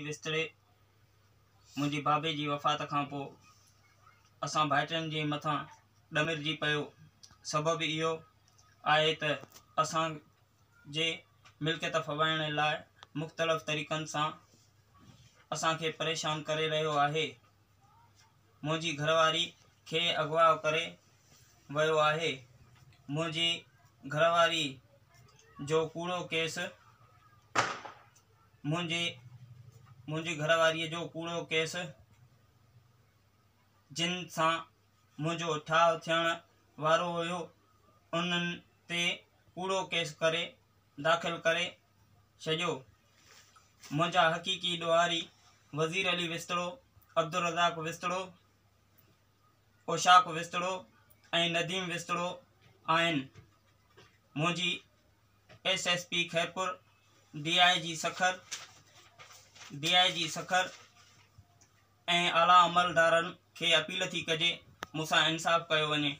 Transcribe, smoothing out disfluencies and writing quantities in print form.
विस्तड़े मुंहिंजी बाबे जी वफ़ात खां पोइ असां भाइटनि जे मथां ॾमिरजी पियो। सबबु इहो आहे त असां जे मिल्कियत फवाइण लाइ मुख़्तलिफ़ तरीक़नि सां असांखे परेशान करे रहियो आहे। मुंहिंजी घरवारी खे अगवा करे वियो आहे। मुंहिंजी घरवारी जो कूड़ो केस मुंहिंजी घरवारीअ जो कूड़ो केस जिन सां मुंहिंजो ठाव थियण वारो हुयो उन्हनि ते कूड़ो केस करे दाख़िल करे छॾियो। मुंहिंजा हक़ीक़ी ॾोहारी वज़ीर अली विस्तड़ो, अब्दुल रज़ाक विस्तड़ो, ओशाक विस्तड़ो ऐं नदीम विस्तड़ो आहिनि। मुंहिंजी SSP खैरपुर, DIG सखर ऐं आला अमलदारनि खे अपील थी कजे मूंसां इंसाफ़ कयो वञे।